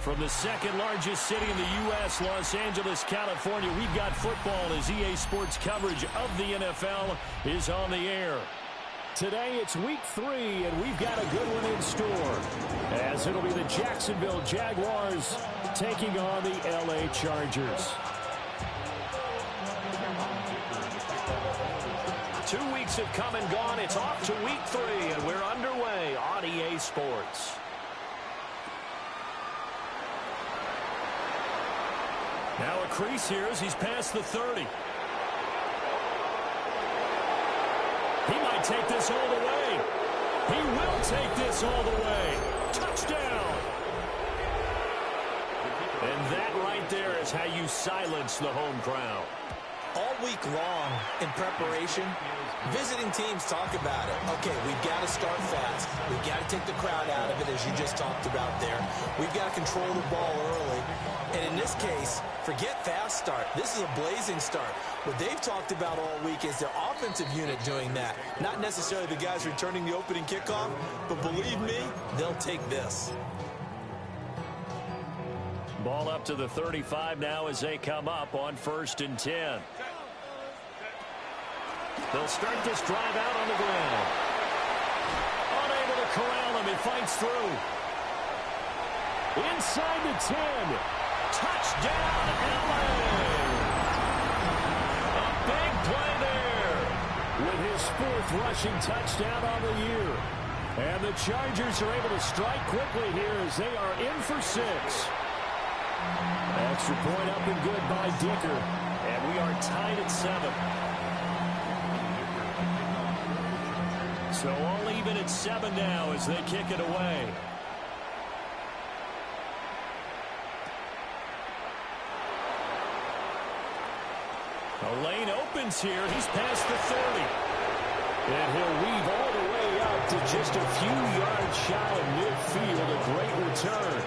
From the second largest city in the U.S., Los Angeles, California, we've got football as EA Sports coverage of the NFL is on the air. Today it's week 3, and we've got a good one in store, as it'll be the Jacksonville Jaguars taking on the L.A. Chargers. 2 weeks have come and gone. It's off to week 3, and we're underway on EA Sports. Now a crease here as he's past the 30. He might take this all the way. He will take this all the way. Touchdown! And that right there is how you silence the home crowd. All week long in preparation, visiting teams talk about it. Okay, we've got to start fast. We've got to take the crowd out of it, as you just talked about there. We've got to control the ball early. And in this case, forget fast start. This is a blazing start. What they've talked about all week is their offensive unit doing that. Not necessarily the guys returning the opening kickoff, but believe me, they'll take this. Ball up to the 35 now as they come up on 1st and 10. They'll start this drive out on the ground. Unable to corral him. He fights through. Inside the 10. Touchdown, LA! A big play there with his 4th rushing touchdown on the year. And the Chargers are able to strike quickly here as they are in for 6. Extra point up and good by Dicker. And we are tied at 7. So all even at 7 now as they kick it away. The lane opens here. He's past the 30. And he'll weave all the way up to just a few yards shy of midfield. A great return.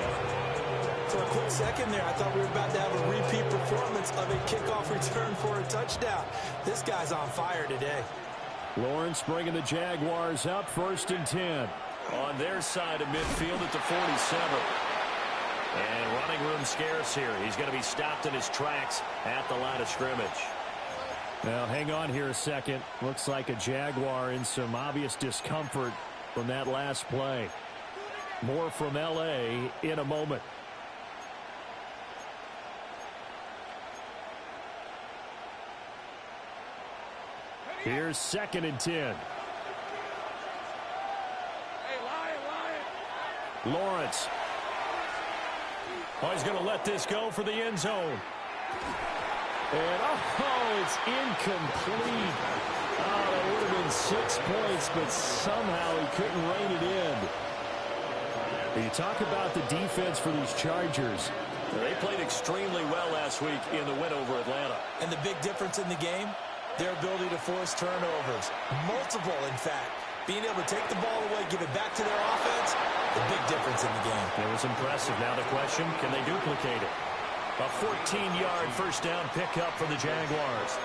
For a quick second there, I thought we were about to have a repeat performance of a kickoff return for a touchdown. This guy's on fire today. Lawrence bringing the Jaguars up 1st and 10. On their side of midfield at the 47. And running room scarce here. He's going to be stopped in his tracks at the line of scrimmage. Now, hang on here a second. Looks like a Jaguar in some obvious discomfort from that last play. More from L.A. in a moment. Here's 2nd and 10. Lawrence. Oh, he's going to let this go for the end zone. And, oh, it's incomplete. Oh, that would have been 6 points, but somehow he couldn't rein it in. You talk about the defense for these Chargers. They played extremely well last week in the win over Atlanta. And the big difference in the game, their ability to force turnovers. Multiple, in fact. Being able to take the ball away, give it back to their offense, the big difference in the game. It was impressive. Now the question, can they duplicate it? A 14-yard first down pickup for the Jaguars.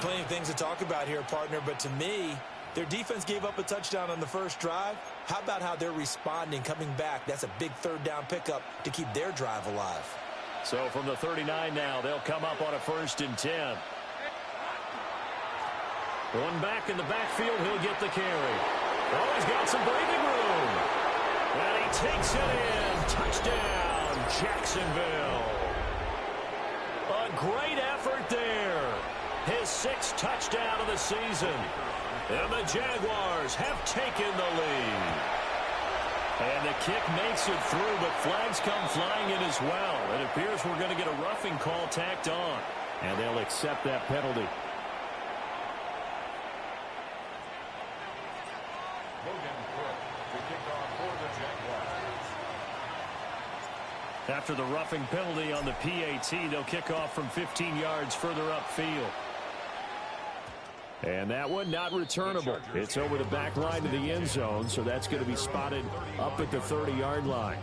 Plenty of things to talk about here, partner, but to me, their defense gave up a touchdown on the first drive. How about how they're responding, coming back? That's a big 3rd down pickup to keep their drive alive. So from the 39 now, they'll come up on a 1st and 10. One back in the backfield, he'll get the carry. Oh, he's got some breathing room. And he takes it in. Touchdown, Jacksonville. A great effort there. His 6th touchdown of the season. And the Jaguars have taken the lead. And the kick makes it through, but flags come flying in as well. It appears we're going to get a roughing call tacked on. And they'll accept that penalty. After the roughing penalty on the PAT, they'll kick off from 15 yards further upfield. And that one not returnable. It's over the back line of the end zone, so that's going to be spotted up at the 30-yard line.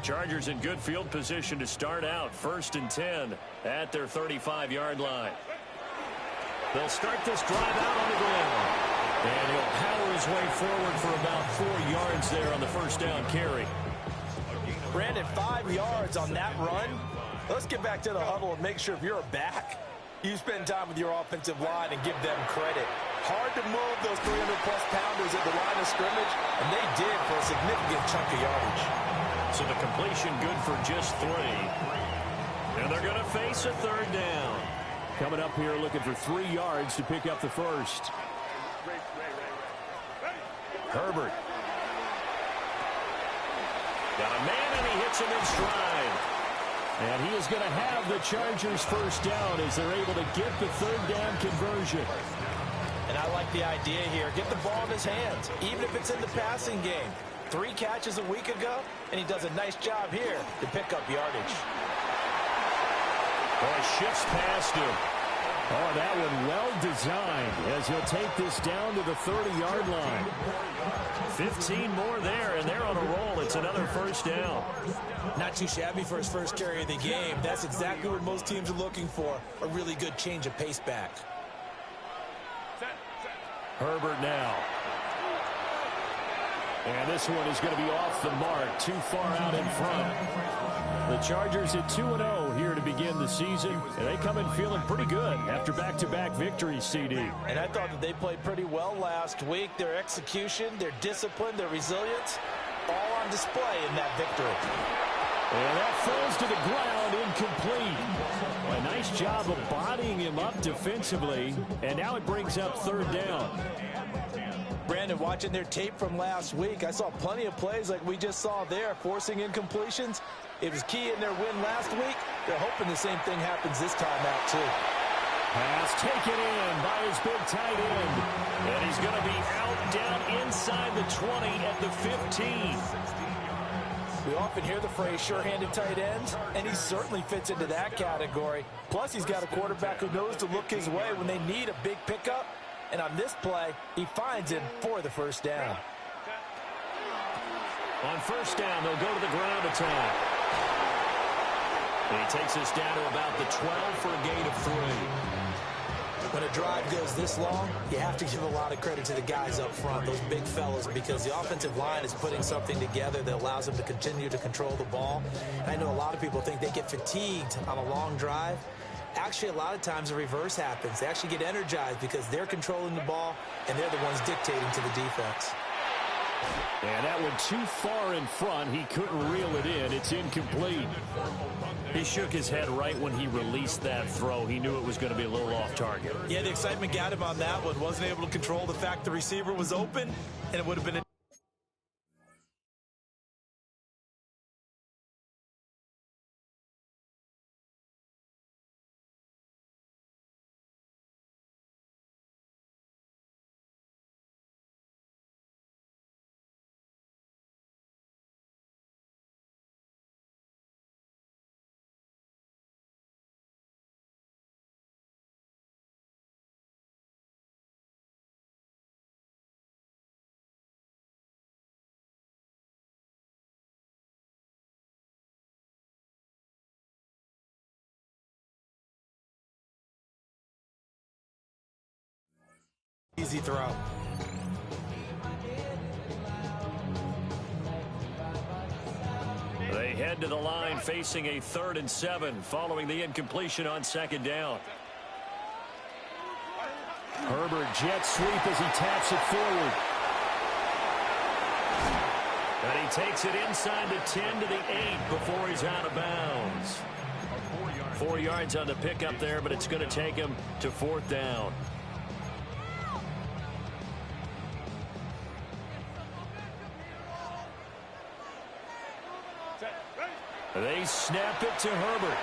Chargers in good field position to start out. 1st and 10 at their 35-yard line. They'll start this drive out on the ground. And he'll power his way forward for about 4 yards there on the first down carry. Brandon, 5 yards on that run. Let's get back to the huddle and make sure if you're a back, you spend time with your offensive line and give them credit. Hard to move those 300-plus pounders at the line of scrimmage, and they did for a significant chunk of yardage. So the completion good for just 3. And they're going to face a third down. Coming up here looking for 3 yards to pick up the first. Herbert. Got a man, and he hits him in stride. And he is going to have the Chargers first down as they're able to get the third down conversion. And I like the idea here. Get the ball in his hands, even if it's in the passing game. 3 catches a week ago, and he does a nice job here to pick up yardage. Boy, shifts past him. Oh, that one well designed as he'll take this down to the 30-yard line. 15 more there, and they're on a roll. It's another first down. Not too shabby for his first carry of the game. That's exactly what most teams are looking for, a really good change of pace back. Herbert now. And this one is going to be off the mark, too far out in front. The Chargers at 2-0 here to begin the season, and they come in feeling pretty good after back-to-back victories, CD. And I thought that they played pretty well last week. Their execution, their discipline, their resilience, all on display in that victory. And that falls to the ground, incomplete. A nice job of bodying him up defensively, and now it brings up third down. Brandon, watching their tape from last week, I saw plenty of plays like we just saw there, forcing incompletions. It was key in their win last week. They're hoping the same thing happens this time out, too. Pass taken in by his big tight end. And he's going to be out down inside the 20 at the 15. We often hear the phrase sure-handed tight ends, and he certainly fits into that category. Plus, he's got a quarterback who knows to look his way when they need a big pickup. And on this play, he finds him for the first down. On first down, they'll go to the ground attack. And he takes us down to about the 12 for a gain of 3. When a drive goes this long, you have to give a lot of credit to the guys up front, those big fellas, because the offensive line is putting something together that allows them to continue to control the ball. And I know a lot of people think they get fatigued on a long drive. Actually, a lot of times the reverse happens. They actually get energized because they're controlling the ball, and they're the ones dictating to the defense. And that one too far in front. He couldn't reel it in. It's incomplete. He shook his head right when he released that throw. He knew it was going to be a little off target. Yeah, the excitement got him on that one. Wasn't able to control the fact the receiver was open, and it would have been a easy throw. They head to the line facing a 3rd and 7 following the incompletion on second down. Herbert jet sweep as he taps it forward. And he takes it inside the 10 to the 8 before he's out of bounds. 4 yards on the pickup there, but it's going to take him to 4th down. They snap it to Herbert.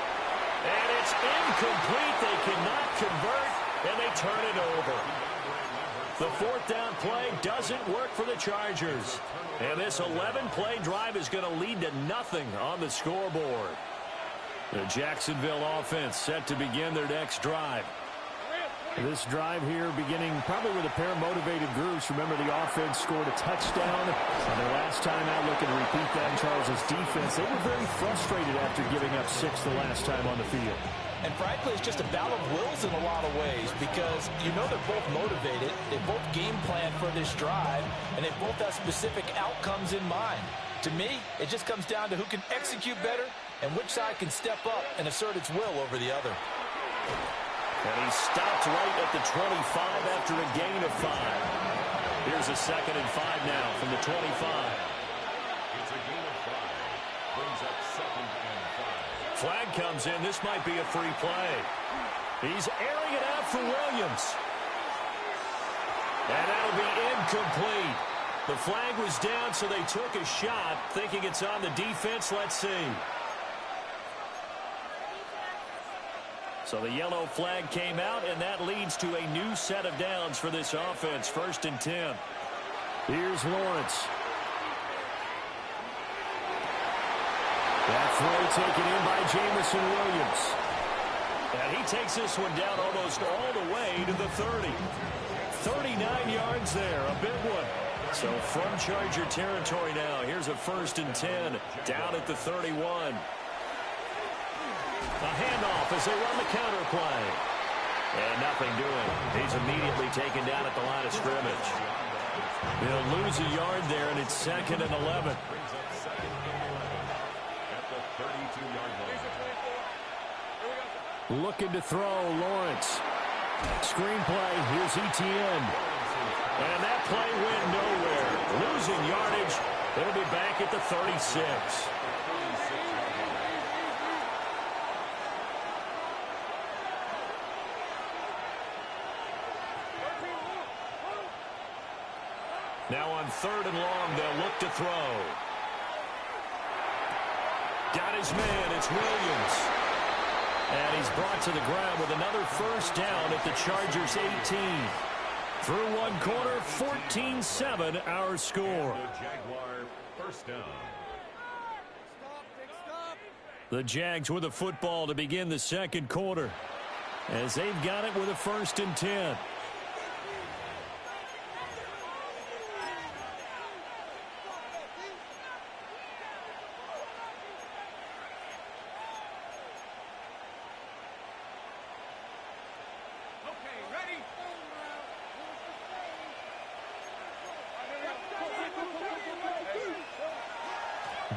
And it's incomplete. They cannot convert, and they turn it over. The 4th down play doesn't work for the Chargers. And this 11-play drive is going to lead to nothing on the scoreboard. The Jacksonville offense set to begin their next drive. This drive here beginning probably with a pair of motivated groups. Remember, the offense scored a touchdown on their last time out. Looking to repeat that in Charles' defense. They were very frustrated after giving up 6 the last time on the field. And frankly, it's just a battle of wills in a lot of ways because you know they're both motivated. They both game plan for this drive, and they both have specific outcomes in mind. To me, it just comes down to who can execute better and which side can step up and assert its will over the other. And he stopped right at the 25 after a gain of 5. Here's a 2nd and 5 now from the 25. It's a gain of 5. Brings up 2nd and 5. Flag comes in. This might be a free play. He's airing it out for Williams. And that'll be incomplete. The flag was down, so they took a shot, thinking it's on the defense. Let's see. So the yellow flag came out, and that leads to a new set of downs for this offense. 1st and 10. Here's Lawrence. That throw taken in by Jamison Williams. And he takes this one down almost all the way to the 30. 39 yards there, a big one. So from Charger territory now, here's a 1st and 10 down at the 31. A handoff as they run the counter play. And nothing doing. He's immediately taken down at the line of scrimmage. He'll lose a yard there, and it's 2nd and 11. Looking to throw, Lawrence. Screen play, here's Etienne. And that play went nowhere. Losing yardage. It'll be back at the 36. Now on 3rd and long, they'll look to throw. Got his man, it's Williams. And he's brought to the ground with another 1st down at the Chargers 18. Through one quarter, 14-7 our score. Jaguar 1st down. The Jags with a football to begin the 2nd quarter, as they've got it with a 1st and 10.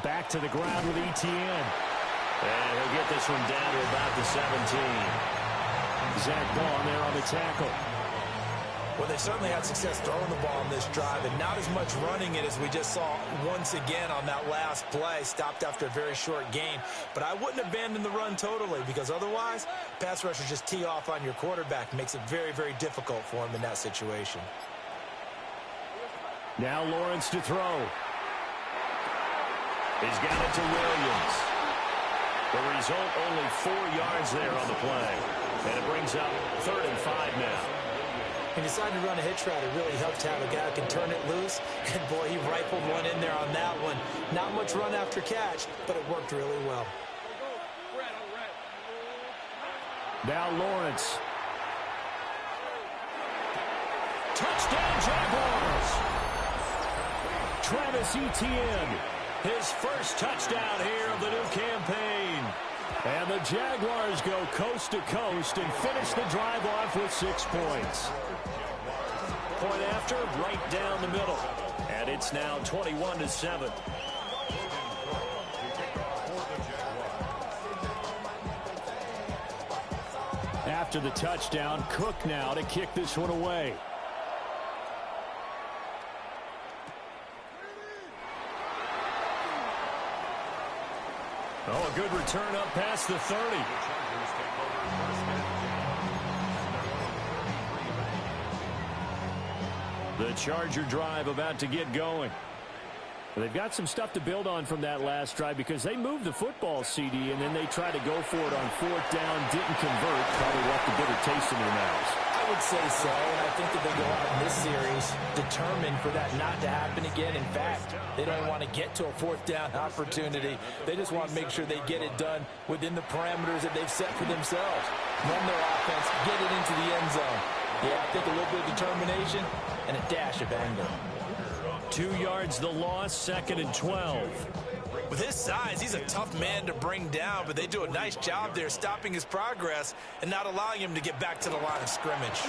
Back to the ground with Etienne. And he'll get this one down to about the 17. Zach Ball there on the tackle. Well, they certainly had success throwing the ball on this drive, and not as much running it as we just saw once again on that last play. Stopped after a very short gain. But I wouldn't abandon the run totally, because otherwise, pass rushers just tee off on your quarterback. Makes it very, very difficult for him in that situation. Now Lawrence to throw. He's got it to Williams. The result, only 4 yards there on the play. And it brings up 3rd and 5 now. He decided to run a hitch route. It really helped to have a guy who can turn it loose. And, boy, he rifled one in there on that one. Not much run after catch, but it worked really well. Now Lawrence. Touchdown, Jaguars! Travis Etienne. His first touchdown here of the new campaign. And the Jaguars go coast to coast and finish the drive off with 6 points. Point after, right down the middle. And it's now 21-7. After the touchdown, Cook now to kick this one away. Oh, a good return up past the 30. The Charger drive about to get going. They've got some stuff to build on from that last drive because they moved the football, CD, and then they tried to go for it on 4th down, didn't convert, probably left a bitter taste in their mouths. I would say so, and I think that they go out in this series determined for that not to happen again. In fact, they don't want to get to a 4th down opportunity. They just want to make sure they get it done within the parameters that they've set for themselves. Run their offense, get it into the end zone. Yeah, I think a little bit of determination and a dash of anger. 2 yards the loss, 2nd and 12. With his size, he's a tough man to bring down, but they do a nice job there stopping his progress and not allowing him to get back to the line of scrimmage.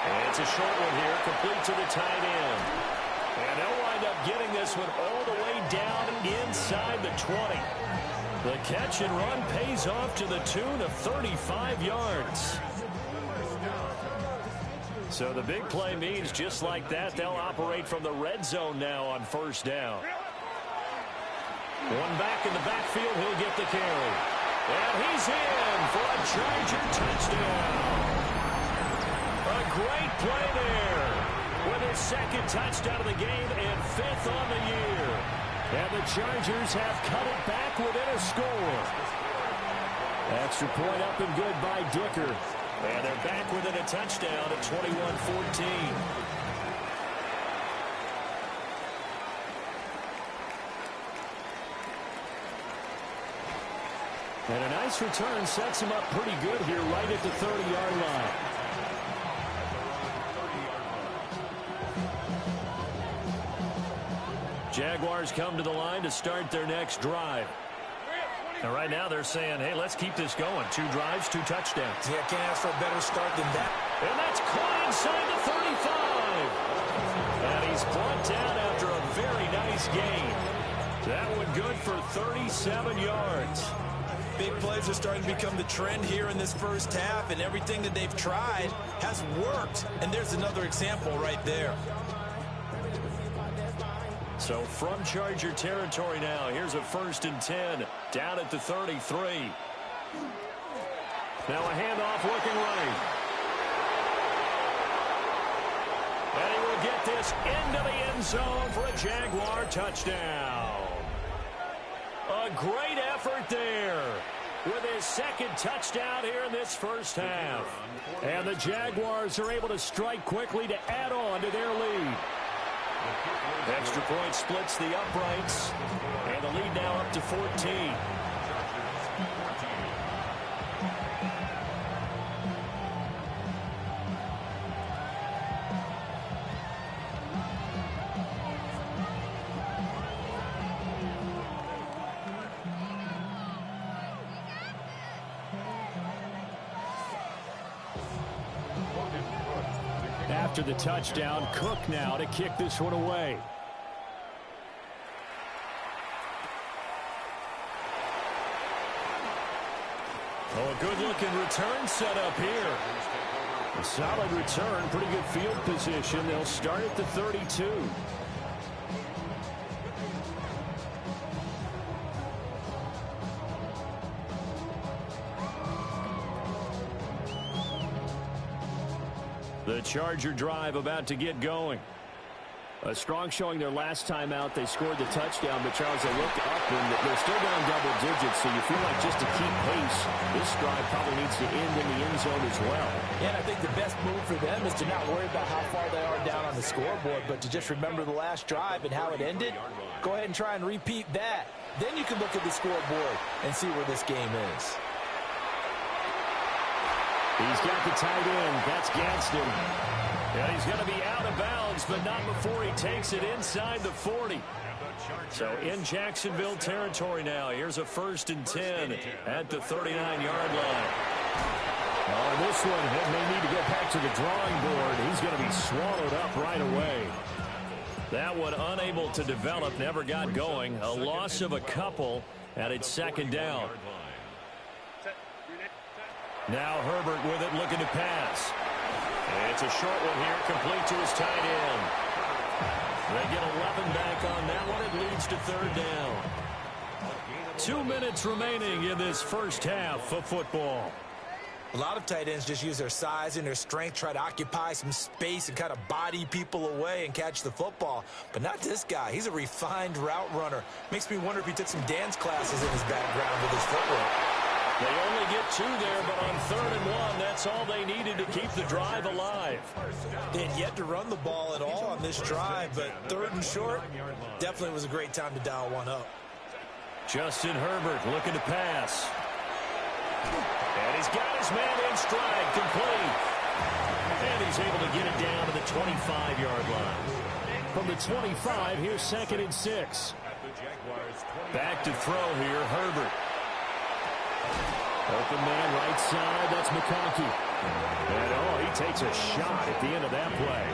And it's a short one here, complete to the tight end. And they'll wind up getting this one all the way down inside the 20. The catch and run pays off to the tune of 35 yards. So the big play means just like that, they'll operate from the red zone now on first down. One back in the backfield, he'll get the carry. And he's in for a Charger touchdown. A great play there with his second touchdown of the game and 5th on the year. And the Chargers have cut it back within a score. Extra point up and good by Dicker. And they're back within a touchdown at 21-14. And a nice return sets him up pretty good here right at the 30-yard line. Jaguars come to the line to start their next drive. And right now they're saying, hey, let's keep this going. 2 drives, 2 touchdowns. Yeah, can't ask for a better start than that. And that's caught inside the 35. And he's brought down after a very nice gain. That one good for 37 yards. Big plays are starting to become the trend here in this first half, and everything that they've tried has worked. And there's another example right there. So from Charger territory now, here's a 1st and 10 down at the 33. Now a handoff looking right. And he will get this into the end zone for a Jaguar touchdown. A great effort there with his second touchdown here in this first half. And the Jaguars are able to strike quickly to add on to their lead. Extra point splits the uprights, and the lead now up to 14. After the touchdown, Cook now to kick this one away. Oh, a good-looking return set up here. A solid return, pretty good field position. They'll start at the 32. The Charger drive about to get going. A strong showing their last time out. They scored the touchdown, but Charles, they looked up and they're still down double digits, so you feel like just to keep pace, this drive probably needs to end in the end zone as well. Yeah, and I think the best move for them is to not worry about how far they are down on the scoreboard, but to just remember the last drive and how it ended. Go ahead and try and repeat that. Then you can look at the scoreboard and see where this game is. He's got the tight end. That's Gadsden. Yeah, he's going to be out of bounds, but not before he takes it inside the 40. So in Jacksonville territory now. Here's a 1st and 10 at the 39-yard line. Oh, this one, he may need to go back to the drawing board. He's going to be swallowed up right away. That one unable to develop, never got going. A loss of a couple, and it's 2nd down. Now Herbert with it, looking to pass. It's a short one here, complete to his tight end. They get 11 back on that one. It leads to 3rd down. 2 minutes remaining in this first half of football. A lot of tight ends just use their size and their strength, try to occupy some space and kind of body people away and catch the football. But not this guy. He's a refined route runner. Makes me wonder if he took some dance classes in his background with his footwork. They only get 2 there, but on 3rd and 1, that's all they needed to keep the drive alive. They had yet to run the ball at all on this drive, but 3rd and short, definitely was a great time to dial one up. Justin Herbert looking to pass. And he's got his man in stride, complete. And he's able to get it down to the 25-yard line. From the 25, here's 2nd and 6. Back to throw here, Herbert. Open man right side, that's McConkey. And, he takes a shot at the end of that play.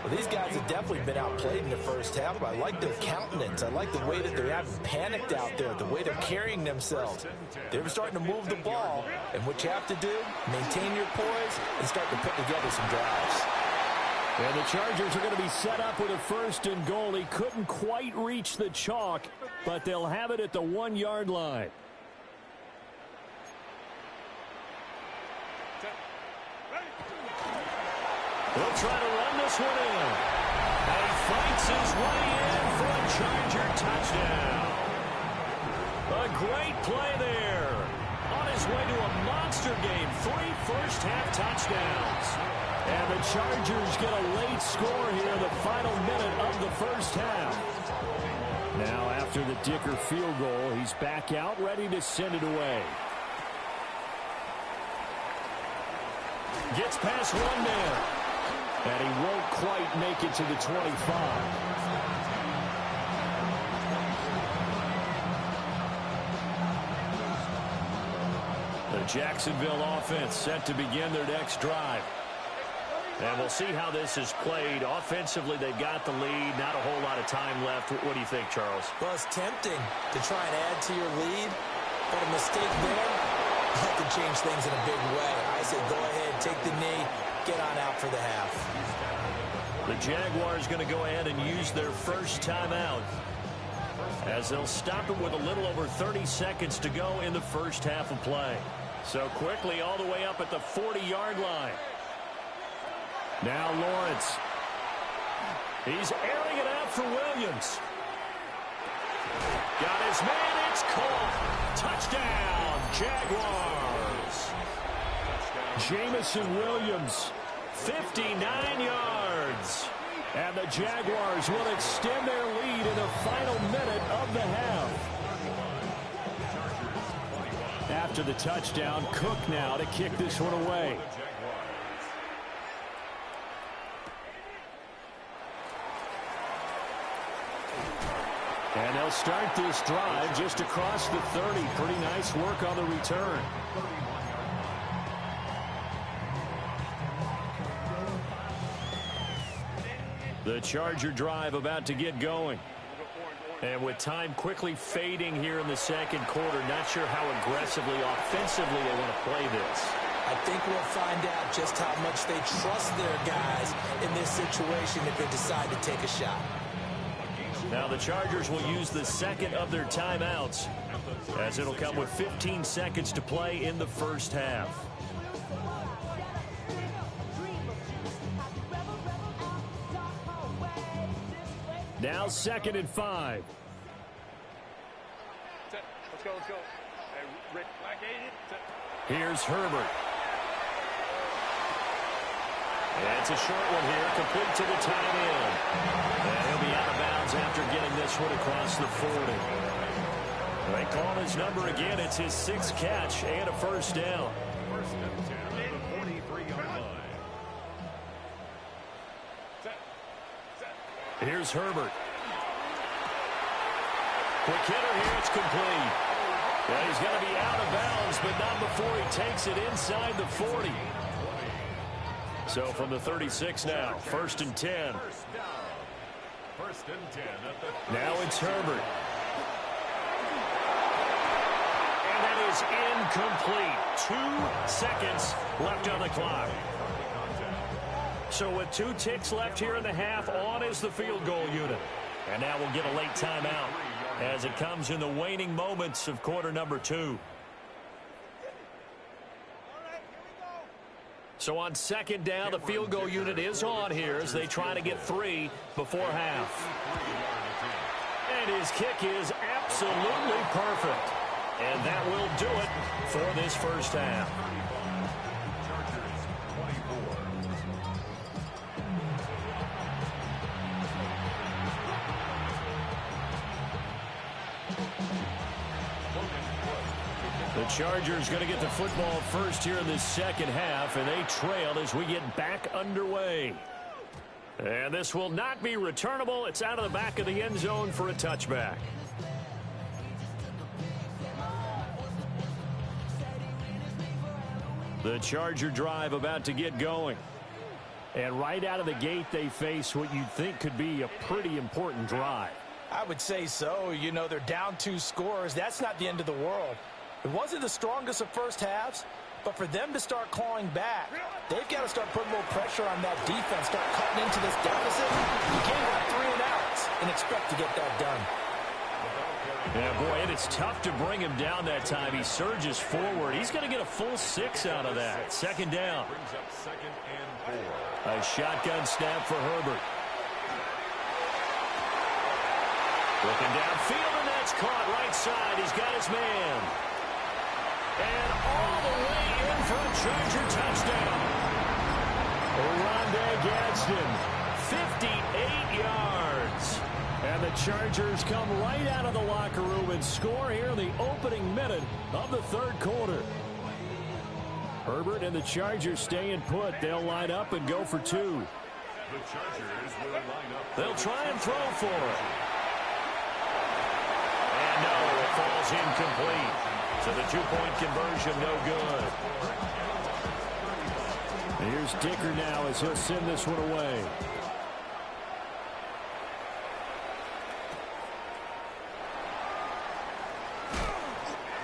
Well, these guys have definitely been outplayed in the first half, but I like their countenance. I like the way that they haven't panicked out there, the way they're carrying themselves. They're starting to move the ball, and what you have to do, maintain your poise and start to put together some drives. And the Chargers are going to be set up with a 1st and goal. He couldn't quite reach the chalk, but they'll have it at the 1-yard line. He'll try to run this one in. And he fights his way in for a Charger touchdown. A great play there. On his way to a monster game. 3 first-half touchdowns. And the Chargers get a late score here in the final minute of the first half. Now after the Dicker field goal, he's back out ready to send it away. Gets past one man. And he won't quite make it to the 25. The Jacksonville offense set to begin their next drive. And we'll see how this is played. Offensively, they've got the lead. Not a whole lot of time left. What do you think, Charles? Well, it's tempting to try and add to your lead, but a mistake there, that could change things in a big way. I say go ahead, take the knee, get on out for the half. The Jaguars going to go ahead and use their first timeout, as they'll stop it with a little over 30 seconds to go in the first half of play. So quickly all the way up at the 40-yard line. Now Lawrence. He's airing it out for Williams. Got his man. It's caught. Touchdown, Jaguars. Jamison Williams, 59 yards. And the Jaguars will extend their lead in the final minute of the half. After the touchdown, Cook now to kick this one away. And they'll start this drive just across the 30. Pretty nice work on the return. The Charger drive about to get going. And with time quickly fading here in the second quarter, not sure how aggressively, offensively they want to play this. I think we'll find out just how much they trust their guys in this situation if they decide to take a shot. Now the Chargers will use the second of their timeouts, as it'll come with 15 seconds to play in the first half. Now 2nd and 5. Let's go. Hey, Rick, here's Herbert. And it's a short one here, complete to the tight end. And he'll be out of bounds after getting this one across the 40. They call his number again. It's his 6th catch and a first down. First and 10 at the 43-yard line. Here's Herbert. Quick hitter here, it's complete. Yeah, he's going to be out of bounds, but not before he takes it inside the 40. So from the 36 now, 1st and 10. First and 10 at the Now it's Herbert. And that is incomplete. 2 seconds left on the clock. So with 2 ticks left here in the half, on is the field goal unit. And now we'll get a late timeout as it comes in the waning moments of quarter number 2. So on 2nd down, the field goal unit is on here as they try to get 3 before half. And his kick is absolutely perfect. And that will do it for this first half. The Chargers going to get the football first here in this second half, and they trail as we get back underway. And this will not be returnable. It's out of the back of the end zone for a touchback. The Charger drive about to get going. And right out of the gate, they face what you'd think could be a pretty important drive. I would say so. You know, they're down 2 scores. That's not the end of the world. It wasn't the strongest of first halves, but for them to start clawing back, they've got to start putting more pressure on that defense, start cutting into this deficit. You can't have 3 and outs and expect to get that done. Yeah, boy, and it's tough to bring him down that time. He surges forward. He's going to get a full 6 out of that. Second down. Brings up 2nd and 4. A shotgun snap for Herbert. Looking downfield, and that's caught right side. He's got his man. And all the way in for a Charger touchdown. Rondé Gadsden, 58 yards. And the Chargers come right out of the locker room and score here in the opening minute of the third quarter. Herbert and the Chargers staying put. They'll line up and go for 2. The Chargers will line up. They'll try and throw for it. And no, it falls incomplete. So the 2-point conversion no good. Here's Dicker now as he'll send this one away.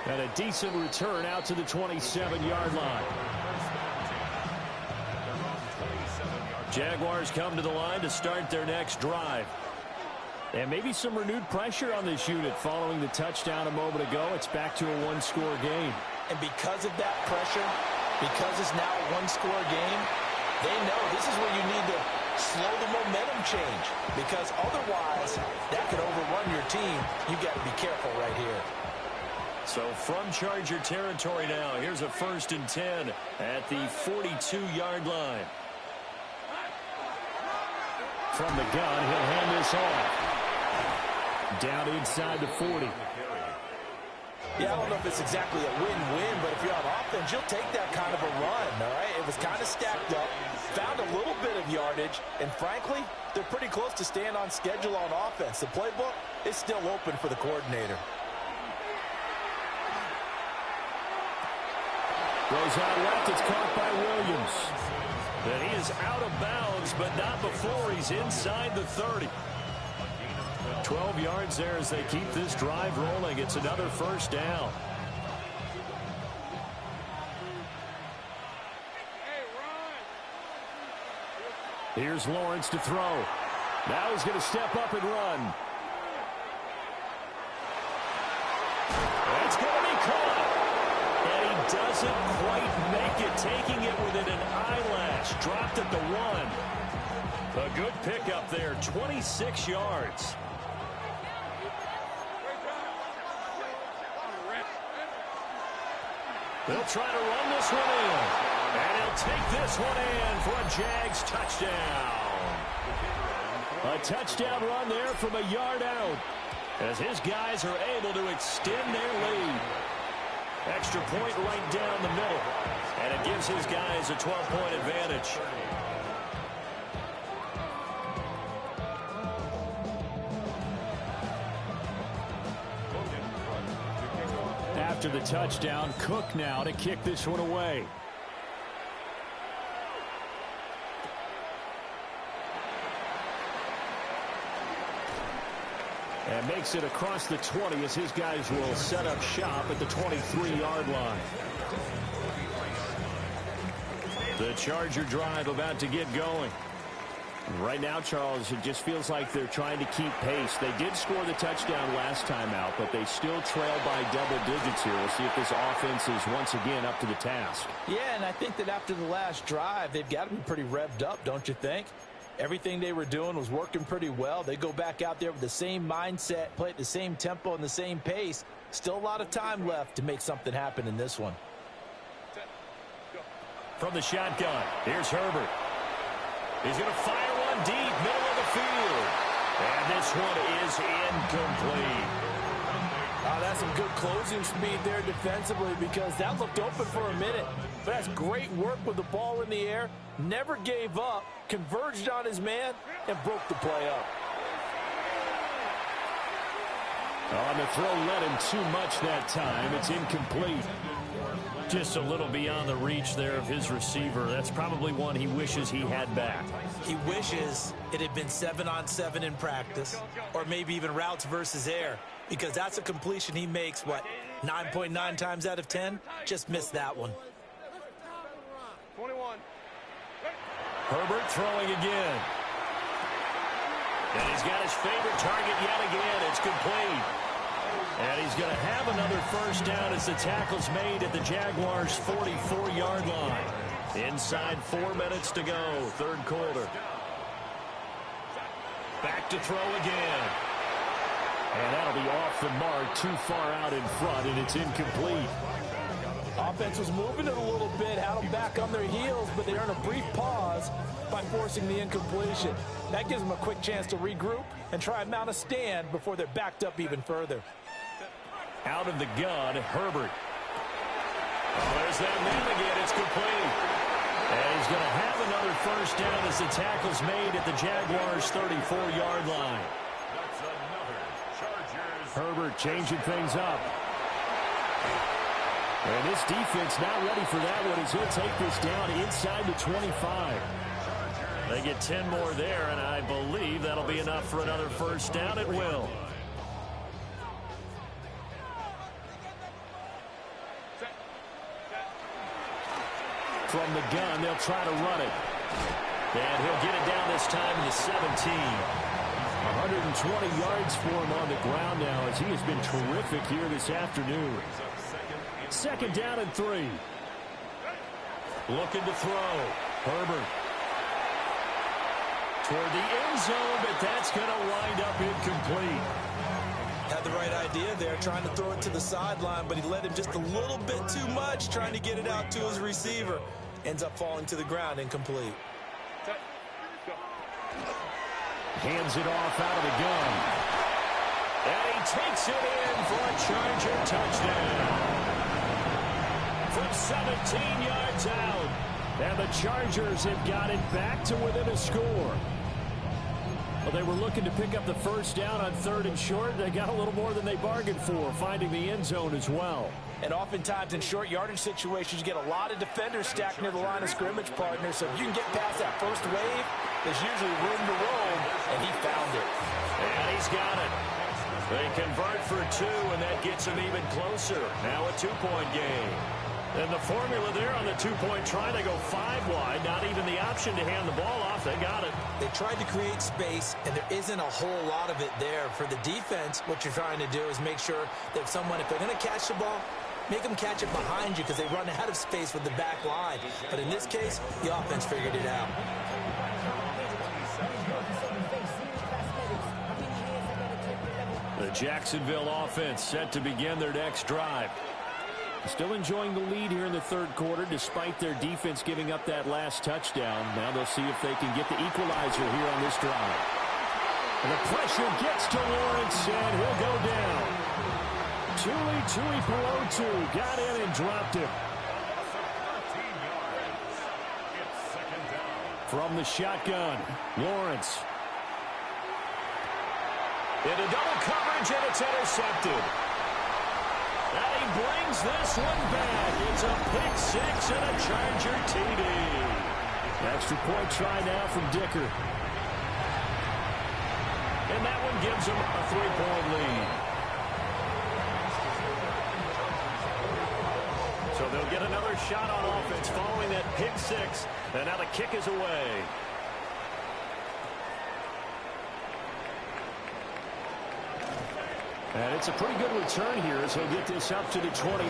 And a decent return out to the 27-yard line. Jaguars come to the line to start their next drive. And maybe some renewed pressure on this unit following the touchdown a moment ago. It's back to a 1-score game. And because of that pressure, because it's now a 1-score game, they know this is where you need to slow the momentum change. Because otherwise, that could overrun your team. You've got to be careful right here. So from Charger territory now, here's a 1st and 10 at the 42-yard line. From the gun, he'll hand this off. Down inside the 40. Yeah, I don't know if it's exactly a win-win, but if you're on offense, you'll take that kind of a run, all right? It was kind of stacked up, found a little bit of yardage, and frankly, they're pretty close to staying on schedule on offense. The playbook is still open for the coordinator. Goes out left. It's caught by Williams. And he is out of bounds, but not before he's inside the 30. 12 yards there as they keep this drive rolling. It's another 1st down. Here's Lawrence to throw. Now he's going to step up and run. That's going to be caught. And he doesn't quite make it, taking it within an eyelash. Dropped at the 1. A good pickup there, 26 yards. They'll try to run this one in. And he'll take this one in for a Jags touchdown. A touchdown run there from a yard out, as his guys are able to extend their lead. Extra point right down the middle. And it gives his guys a 12-point advantage. After the touchdown, Cook now to kick this one away. And makes it across the 20 as his guys will set up shop at the 23-yard line. The Charger drive about to get going. Right now, Charles, it just feels like they're trying to keep pace. They did score the touchdown last time out, but they still trail by double digits here. We'll see if this offense is once again up to the task. Yeah, and I think that after the last drive, they've got to be pretty revved up, don't you think? Everything they were doing was working pretty well. They go back out there with the same mindset, play at the same tempo and the same pace. Still a lot of time left to make something happen in this one. From the shotgun, here's Herbert. He's going to fire one deep, middle of the field. And this one is incomplete. that's some good closing speed there defensively because that looked open for a minute. But that's great work with the ball in the air. Never gave up, converged on his man, and broke the play up. On the throw, led him too much that time. It's incomplete. Just a little beyond the reach there of his receiver. That's probably one he wishes he had back. He wishes it had been 7-on-7 in practice, or maybe even routes versus air, because that's a completion he makes, what, 9.9 times out of 10? Just missed that one. 21. Herbert throwing again. And he's got his favorite target yet again. It's complete. And he's going to have another first down as the tackle's made at the Jaguars' 44-yard line. Inside 4 minutes to go, third quarter. Back to throw again. And that'll be off the mark, too far out in front, and it's incomplete. Offense was moving it a little bit, had them back on their heels, but they earned a brief pause by forcing the incompletion. That gives them a quick chance to regroup and try and mount a stand before they're backed up even further. Out of the gun, Herbert. Oh, there's that man again. It's complete. And he's going to have another first down as the tackle's made at the Jaguars' 34-yard line. That's another Chargers. Herbert changing things up. And this defense not ready for that one as he'll take this down inside the 25. They get 10 more there, and I believe that'll be enough for another first down. It will. From the gun, they'll try to run it. And he'll get it down this time to the 17. 120 yards for him on the ground now as he has been terrific here this afternoon. Second down and 3. Looking to throw. Herbert. Toward the end zone, but that's going to wind up incomplete. Had the right idea there, trying to throw it to the sideline, but he let him just a little bit too much, trying to get it out to his receiver. Ends up falling to the ground, incomplete. Hands it off out of the gun. And he takes it in for a Charger touchdown. From 17 yards out. And the Chargers have got it back to within a score. Well, they were looking to pick up the first down on 3rd and short. They got a little more than they bargained for, finding the end zone as well. And oftentimes in short yardage situations, you get a lot of defenders stacked near the line of scrimmage, partner. So if you can get past that first wave, there's usually room to roam, and he found it. And he's got it. They convert for 2, and that gets them even closer. Now a 2-point game. And the formula there on the 2-point try, they go 5 wide. Not even the option to hand the ball off. They got it. They tried to create space, and there isn't a whole lot of it there. For the defense, what you're trying to do is make sure that if they're going to catch the ball, make them catch it behind you because they run out of space with the back line. But in this case, the offense figured it out. The Jacksonville offense set to begin their next drive. Still enjoying the lead here in the third quarter despite their defense giving up that last touchdown. Now they'll see if they can get the equalizer here on this drive. And the pressure gets to Lawrence, and he'll go down. Tuipulotu got in and dropped him. From the shotgun, Lawrence. Into double coverage, and it's intercepted. And he brings this one back. It's a pick 6 and a Charger TD. Extra point try now from Dicker. And that one gives him a 3-point lead. So they'll get another shot on offense following that pick 6. And now the kick is away. And it's a pretty good return here as he'll get this up to the 29.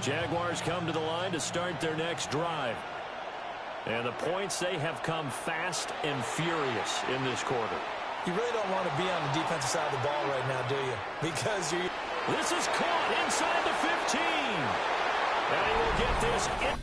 Jaguars come to the line to start their next drive. And the points, they have come fast and furious in this quarter. You really don't want to be on the defensive side of the ball right now, do you? Because this is caught inside the 15. And he will get this in.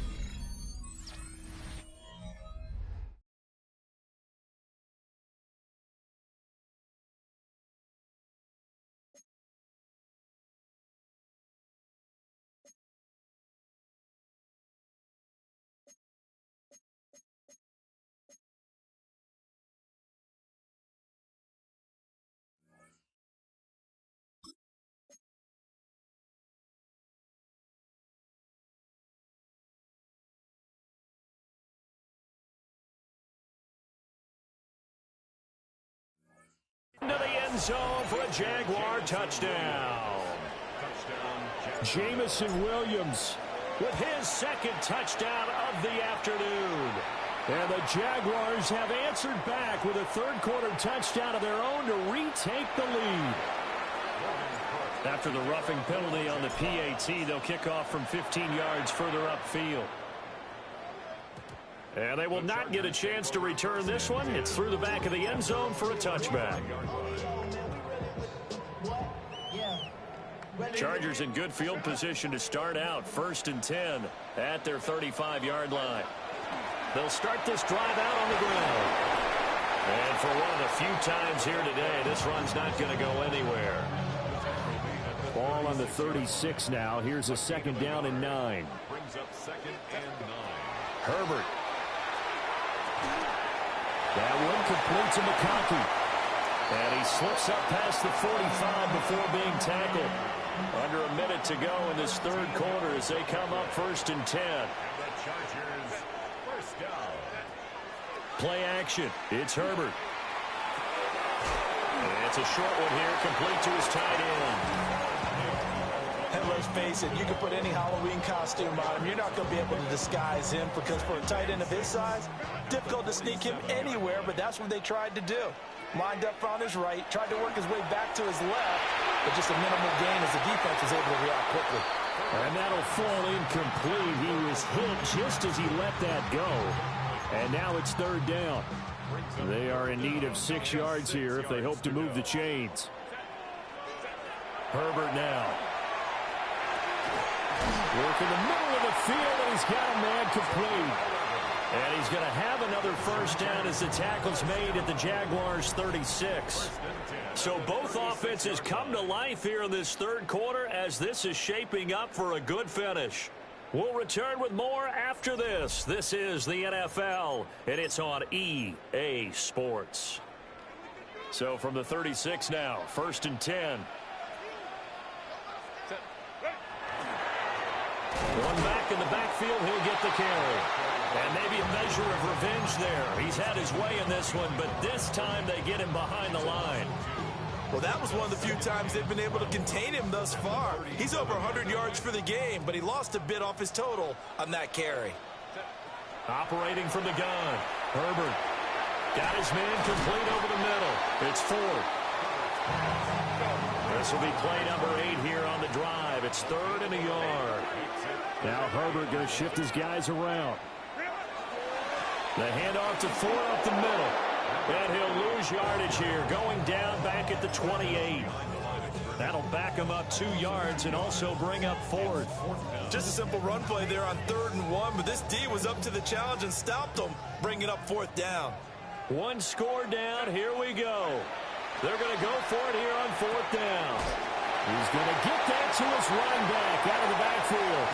Into the end zone for a Jaguar touchdown. Jamison Williams with his second touchdown of the afternoon. And the Jaguars have answered back with a third-quarter touchdown of their own to retake the lead. After the roughing penalty on the PAT, they'll kick off from 15 yards further upfield. And they will not get a chance to return this one. It's through the back of the end zone for a touchback. Chargers in good field position to start out. 1st and 10 at their 35-yard line. They'll start this drive out on the ground. And for one of the few times here today, this run's not going to go anywhere. Ball on the 36 now. Here's a 2nd down and 9. Brings up 2nd and 9. Herbert. That one complete to McConkey. And he slips up past the 45 before being tackled. Under a minute to go in this third quarter as they come up 1st and 10. And the Chargers, 1st down. Play action. It's Herbert. And it's a short one here, complete to his tight end. And let's face it, you can put any Halloween costume on him. You're not going to be able to disguise him because for a tight end of his size, difficult to sneak him anywhere, but that's what they tried to do. Lined up on his right, tried to work his way back to his left, but just a minimal gain as the defense was able to react quickly. And that'll fall incomplete. He was hit just as he let that go. And now it's 3rd down. They are in need of 6 yards here if they hope to move the chains. Herbert now. Work in the middle of the field, and he's got a man complete. And he's going to have another 1st down as the tackle's made at the Jaguars' 36. So both offenses come to life here in this third quarter as this is shaping up for a good finish. We'll return with more after this. This is the NFL, and it's on EA Sports. So from the 36 now, 1st and 10. One back in the backfield, he'll get the carry. And maybe a measure of revenge there. He's had his way in this one, but this time they get him behind the line. Well, that was one of the few times they've been able to contain him thus far. He's over 100 yards for the game, but he lost a bit off his total on that carry. Operating from the gun, Herbert got his man complete over the middle. It's 4th. This will be play number 8 here on the drive. It's 3rd and a yard. Now Herbert going to shift his guys around. The handoff to Ford up the middle. And he'll lose yardage here, going down back at the 28. That'll back him up 2 yards and also bring up 4th. Just a simple run play there on 3rd and 1, but this D was up to the challenge and stopped him, bringing up 4th down. One score down. Here we go. They're going to go for it here on 4th down. He's going to get that to his running back out of the backfield.